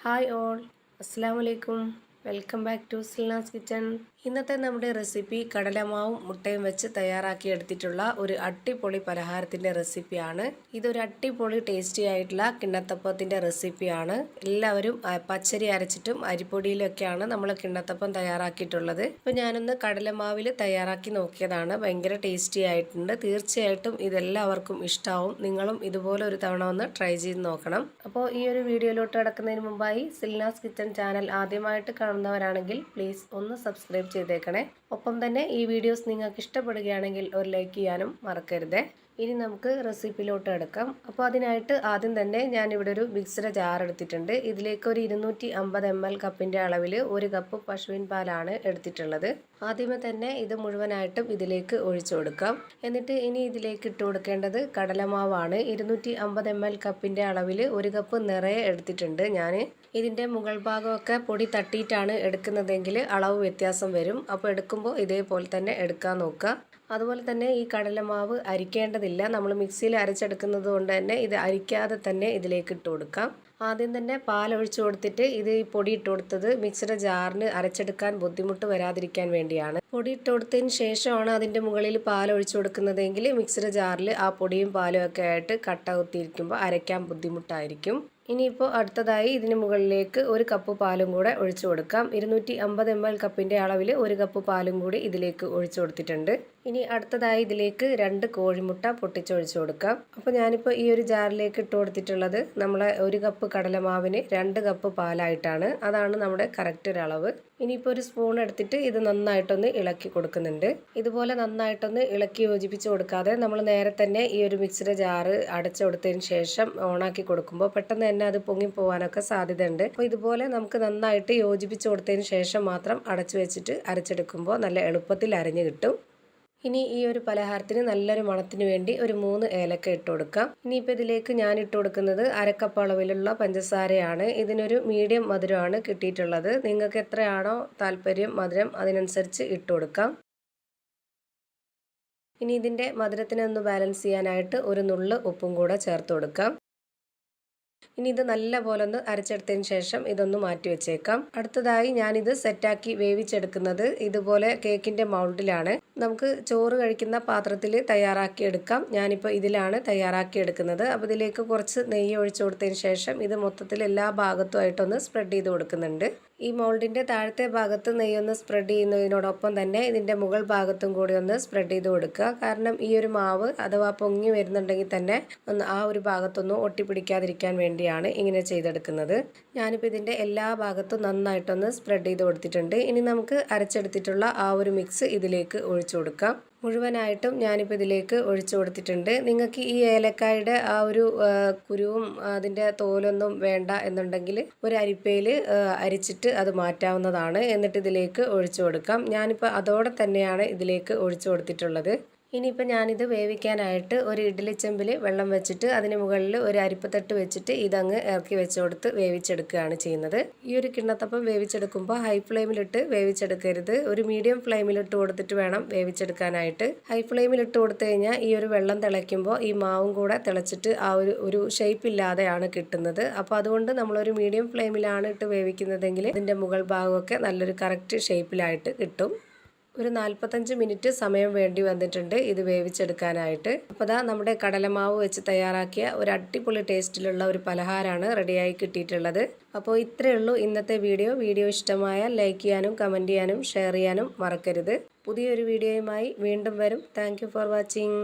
Hi all, അസ്സാം വലൈക്കും. Welcome back to Silna's kitchen. ഇന്നത്തെ നമ്മുടെ റെസിപ്പി കടലമാവും മുട്ടയും വെച്ച് തയ്യാറാക്കി എടുത്തിട്ടുള്ള ഒരു അടിപൊളി പലഹാരത്തിൻ്റെ റെസിപ്പിയാണ്. ഇതൊരു അടിപൊളി ടേസ്റ്റി ആയിട്ടുള്ള കിണ്ണത്തപ്പത്തിൻ്റെ റെസിപ്പിയാണ്. എല്ലാവരും പച്ചരി അരച്ചിട്ടും അരിപ്പൊടിയിലൊക്കെയാണ് നമ്മൾ കിണ്ണത്തപ്പം തയ്യാറാക്കിയിട്ടുള്ളത്. ഇപ്പോൾ ഞാനൊന്ന് കടലമാവിൽ തയ്യാറാക്കി നോക്കിയതാണ്. ഭയങ്കര ടേസ്റ്റി ആയിട്ടുണ്ട്. തീർച്ചയായിട്ടും ഇതെല്ലാവർക്കും ഇഷ്ടമാവും. നിങ്ങളും ഇതുപോലെ ഒരു തവണ ഒന്ന് ട്രൈ ചെയ്ത് നോക്കണം. അപ്പോൾ ഈ ഒരു വീഡിയോയിലോട്ട് കിടക്കുന്നതിന് മുമ്പായി സിൽനാസ് കിച്ചൺ ചാനൽ ആദ്യമായിട്ട് കാണുന്നവരാണെങ്കിൽ പ്ലീസ് ഒന്ന് സബ്സ്ക്രൈബ് ചെയ്തേക്കണേ. ഒപ്പം തന്നെ ഈ വീഡിയോസ് നിങ്ങൾക്ക് ഇഷ്ടപ്പെടുകയാണെങ്കിൽ ഒരു ലൈക്ക് ചെയ്യാനും മറക്കരുത്. ഇനി നമുക്ക് റെസിപ്പിയിലോട്ട് എടുക്കാം. അപ്പോൾ അതിനായിട്ട് ആദ്യം തന്നെ ഞാനിവിടെ ഒരു മിക്സിയുടെ ജാർ എടുത്തിട്ടുണ്ട്. ഇതിലേക്ക് ഒരു 250 ml കപ്പിൻ്റെ അളവിൽ 1 കപ്പ് പശുവിൻ പാലാണ് എടുത്തിട്ടുള്ളത്. ആദ്യമേ തന്നെ ഇത് മുഴുവനായിട്ടും ഇതിലേക്ക് ഒഴിച്ചു കൊടുക്കാം. എന്നിട്ട് ഇനി ഇതിലേക്ക് ഇട്ട് കൊടുക്കേണ്ടത് കടലമാവാണ്. 250 ml കപ്പിൻ്റെ അളവിൽ 1 കപ്പ് നിറയെ എടുത്തിട്ടുണ്ട് ഞാൻ. ഇതിൻ്റെ മുകൾ ഭാഗമൊക്കെ പൊടി തട്ടിയിട്ടാണ് എടുക്കുന്നതെങ്കിൽ അളവ് വ്യത്യാസം വരും. അപ്പോൾ എടുക്കുമ്പോൾ ഇതേപോലെ തന്നെ എടുക്കാൻ നോക്കുക. അതുപോലെ തന്നെ ഈ കടലമാവ് അരിക്കേണ്ടതില്ല. നമ്മൾ മിക്സിയിൽ അരച്ചെടുക്കുന്നത് കൊണ്ട് തന്നെ ഇത് അരിക്കാതെ തന്നെ ഇതിലേക്ക് ഇട്ട് കൊടുക്കാം. ആദ്യം തന്നെ പാലൊഴിച്ചു കൊടുത്തിട്ട് ഇത് ഈ പൊടി ഇട്ട് കൊടുത്തത് മിക്സിയുടെ ജാറിന് അരച്ചെടുക്കാൻ ബുദ്ധിമുട്ട് വരാതിരിക്കാൻ വേണ്ടിയാണ്. പൊടി ഇട്ട് കൊടുത്തതിന് ശേഷമാണ് അതിൻ്റെ മുകളിൽ പാലൊഴിച്ചു കൊടുക്കുന്നതെങ്കിൽ മിക്സിയുടെ ജാറിൽ ആ പൊടിയും പാലും ഒക്കെ ആയിട്ട് കട്ട കുത്തിയിരിക്കുമ്പോൾ അരയ്ക്കാൻ ബുദ്ധിമുട്ടായിരിക്കും. ഇനിയിപ്പോൾ അടുത്തതായി ഇതിന് മുകളിലേക്ക് 1 കപ്പ് പാലും കൂടെ ഒഴിച്ചു കൊടുക്കാം. 250 ml കപ്പിൻ്റെ അളവിൽ 1 കപ്പ് പാലും കൂടി ഇതിലേക്ക് ഒഴിച്ചു കൊടുത്തിട്ടുണ്ട്. ഇനി അടുത്തതായി ഇതിലേക്ക് 2 കോഴിമുട്ട പൊട്ടിച്ചൊഴിച്ചു കൊടുക്കാം. അപ്പോൾ ഞാനിപ്പോൾ ഈ ഒരു ജാറിലേക്ക് ഇട്ട് കൊടുത്തിട്ടുള്ളത് നമ്മളെ 1 കപ്പ് കടലമാവിന് 2 കപ്പ് പാലായിട്ടാണ്. അതാണ് നമ്മുടെ കറക്റ്റ് ഒരു അളവ്. ഇനിയിപ്പോൾ ഒരു സ്പൂൺ എടുത്തിട്ട് ഇത് നന്നായിട്ടൊന്ന് ഇളക്കി കൊടുക്കുന്നുണ്ട്. ഇതുപോലെ നന്നായിട്ടൊന്ന് ഇളക്കി യോജിപ്പിച്ച് കൊടുക്കാതെ നമ്മൾ നേരെ തന്നെ ഈ ഒരു മിക്സിയുടെ ജാറ് അടച്ചു കൊടുത്തതിന് ശേഷം ഓണാക്കി കൊടുക്കുമ്പോൾ പെട്ടെന്ന് തന്നെ അത് പൊങ്ങിപ്പോവാനൊക്കെ സാധ്യതയുണ്ട്. അപ്പോൾ ഇതുപോലെ നമുക്ക് നന്നായിട്ട് യോജിപ്പിച്ച് കൊടുത്തതിന് ശേഷം മാത്രം അടച്ചു വെച്ചിട്ട് അരച്ചെടുക്കുമ്പോൾ നല്ല എളുപ്പത്തിൽ അരഞ്ഞു കിട്ടും. ഇനി ഈ ഒരു പലഹാരത്തിന് നല്ലൊരു മണത്തിന് വേണ്ടി ഒരു 3 ഏലക്ക ഇട്ട് കൊടുക്കാം. ഇനിയിപ്പോൾ ഇതിലേക്ക് ഞാൻ ഇട്ട് കൊടുക്കുന്നത് 1/2 കപ്പ് അളവിലുള്ള പഞ്ചസാരയാണ്. ഇതിനൊരു മീഡിയം മധുരമാണ് കിട്ടിയിട്ടുള്ളത്. നിങ്ങൾക്ക് എത്രയാണോ താല്പര്യം മധുരം അതിനനുസരിച്ച് ഇട്ട് കൊടുക്കാം. ഇനി ഇതിൻ്റെ മധുരത്തിനൊന്ന് ബാലൻസ് ചെയ്യാനായിട്ട് ഒരു നുള്ള് ഉപ്പും കൂടെ ചേർത്ത് കൊടുക്കാം. ഇനി ഇത് നല്ല പോലെ ഒന്ന് അരച്ചെടുത്തതിന് ശേഷം ഇതൊന്ന് മാറ്റി വെച്ചേക്കാം. അടുത്തതായി ഞാനിത് സെറ്റാക്കി വേവിച്ചെടുക്കുന്നത് ഇതുപോലെ കേക്കിൻ്റെ മൗൾഡിലാണ്. നമുക്ക് ചോറ് കഴിക്കുന്ന പാത്രത്തിൽ തയ്യാറാക്കിയെടുക്കാം. ഞാനിപ്പോൾ ഇതിലാണ് തയ്യാറാക്കിയെടുക്കുന്നത്. അപ്പോൾ ഇതിലേക്ക് കുറച്ച് നെയ്യ് ഒഴിച്ചു കൊടുത്തതിന് ശേഷം ഇത് മൊത്തത്തിൽ എല്ലാ ഭാഗത്തുമായിട്ടൊന്ന് സ്പ്രെഡ് ചെയ്ത് കൊടുക്കുന്നുണ്ട്. ഈ മൗൾഡിൻ്റെ താഴത്തെ ഭാഗത്ത് നെയ്യൊന്ന് സ്പ്രെഡ് ചെയ്യുന്നതിനോടൊപ്പം തന്നെ ഇതിൻ്റെ മുകൾ ഭാഗത്തും കൂടി ഒന്ന് സ്പ്രെഡ് ചെയ്ത് കൊടുക്കുക. കാരണം ഈ ഒരു മാവ് അഥവാ പൊങ്ങി വരുന്നുണ്ടെങ്കിൽ തന്നെ ആ ഒരു ഭാഗത്തൊന്നും ഒട്ടിപ്പിടിക്കാതിരിക്കാൻ വേണ്ടിയാണ് ഇങ്ങനെ ചെയ്തെടുക്കുന്നത്. ഞാനിപ്പോൾ ഇതിൻ്റെ എല്ലാ ഭാഗത്തും നന്നായിട്ടൊന്ന് സ്പ്രെഡ് ചെയ്ത് കൊടുത്തിട്ടുണ്ട്. ഇനി നമുക്ക് അരച്ചെടുത്തിട്ടുള്ള ആ ഒരു മിക്സ് ഇതിലേക്ക് ഒഴിച്ചു കൊടുക്കാം. മുഴുവനായിട്ടും ഞാനിപ്പോൾ ഇതിലേക്ക് ഒഴിച്ചു കൊടുത്തിട്ടുണ്ട്. നിങ്ങൾക്ക് ഈ ഏലക്കായുടെ ആ ഒരു കുരുവും അതിൻ്റെ തോലൊന്നും വേണ്ട എന്നുണ്ടെങ്കിൽ ഒരു അരിപ്പയിൽ അരിച്ചിട്ട് അത് മാറ്റാവുന്നതാണ്. എന്നിട്ട് ഇതിലേക്ക് ഒഴിച്ചു കൊടുക്കാം. ഞാനിപ്പോൾ അതോടെ തന്നെയാണ് ഇതിലേക്ക് ഒഴിച്ചു കൊടുത്തിട്ടുള്ളത്. ഇനിയിപ്പോൾ ഞാനിത് വേവിക്കാനായിട്ട് ഒരു ഇഡ്ഡലിച്ചെമ്പിൽ വെള്ളം വെച്ചിട്ട് അതിന് മുകളിൽ ഒരു അരിപ്പത്തട്ട് വെച്ചിട്ട് ഇതങ്ങ് ഇറക്കി വെച്ച് കൊടുത്ത് വേവിച്ചെടുക്കുകയാണ് ചെയ്യുന്നത്. ഈ ഒരു കിണ്ണത്തപ്പം വേവിച്ചെടുക്കുമ്പോൾ ഹൈ ഫ്ലെയിമിലിട്ട് വേവിച്ചെടുക്കരുത്. ഒരു മീഡിയം ഫ്ലെയിമിലിട്ട് കൊടുത്തിട്ട് വേണം വേവിച്ചെടുക്കാനായിട്ട്. ഹൈ ഫ്ലെയിമിലിട്ട് കൊടുത്തു കഴിഞ്ഞാൽ ഈ ഒരു വെള്ളം തിളയ്ക്കുമ്പോൾ ഈ മാവും കൂടെ തിളച്ചിട്ട് ആ ഒരു ഷേപ്പ് ഇല്ലാതെയാണ് കിട്ടുന്നത്. അപ്പോൾ അതുകൊണ്ട് നമ്മളൊരു മീഡിയം ഫ്ലെയിമിലാണ് ഇട്ട് വേവിക്കുന്നതെങ്കിൽ ഇതിൻ്റെ മുകൾ ഭാഗമൊക്കെ നല്ലൊരു കറക്റ്റ് ഷേപ്പിലായിട്ട് കിട്ടും. ഒരു 45 മിനിറ്റ് സമയം വേണ്ടി വന്നിട്ടുണ്ട് ഇത് വേവിച്ചെടുക്കാനായിട്ട്. അപ്പോൾ ദാ നമ്മുടെ കടലമാവ് വെച്ച് തയ്യാറാക്കിയ ഒരു അടിപൊളി ടേസ്റ്റിലുള്ള ഒരു പലഹാരമാണ് റെഡിയായി കിട്ടിയിട്ടുള്ളത്. അപ്പോൾ ഇത്രയേ ഉള്ളൂ ഇന്നത്തെ വീഡിയോ ഇഷ്ടമായാൽ ലൈക്ക് ചെയ്യാനും കമൻറ്റ് ചെയ്യാനും ഷെയർ ചെയ്യാനും മറക്കരുത്. പുതിയൊരു വീഡിയോയുമായി വീണ്ടും വരും. Thank you for watching.